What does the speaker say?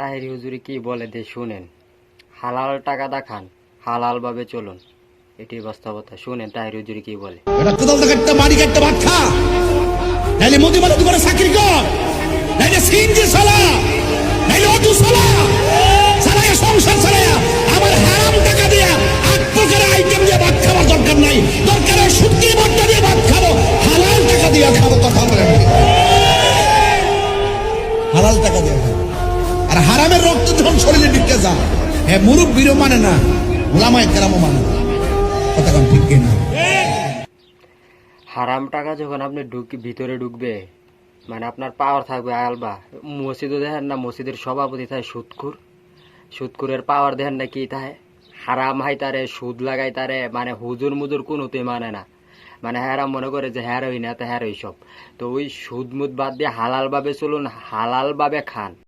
তাহেরি হুজুরি কি বলে দে শুনেন। হালাল টাকাটা খান, হালাল ভাবে চলুন, এটি বাস্তবতা। শুনেন তাহেরি হুজুরি কি বলে। এটা কোদাল থেকে একটা বাড়ি কাটতে ভাত খা, নাইলে মোদি মানে তোমার চাকরি কর, নাইলে সিএনজি চালা, নাইলে অটো চালা, চালাইয়া সংসার চালাইয়া আমার হারাম টাকা দিয়া 8 প্রকারের আইটেম দিয়ে ভাত খাওয়ার দরকার নাই। দরকার হয় শুটকি ভর্তা দিয়ে ভাত খাবো, হালাল টাকা দিয়ে খাবো। কথা বলেন, হালাল টাকা দিয়ে খাবো। আর হারামের রক্ত যখন শরীরে ঢুকে যা, হ্যাঁ মুরব্বিরও মানে না, ওলামায়ে কেরামও মানে না। কথা কম ঠিক কিনা? হারাম টাকা যখন আপনি ভিতরে ঢুকবে, মানে আপনার পাওয়ার থাকবে আলবা। মসজিদও দেখেন না, মসজিদের সভাপতি থাকে সুদখুর, সুদখুরের পাওয়ার দেখেন না কি থাকে। হারাম হাই তারে, সুদ লাগাই তারে, মানে হুজুর মুজুর কোনোতে মানে না। মানে হ্যাঁ মনে করে যে হ্যারোই না, তো হ্যারোই সব। তো ওই সুদ মুদ বাদ দিয়ে হালাল ভাবে চলুন, হালাল ভাবে খান।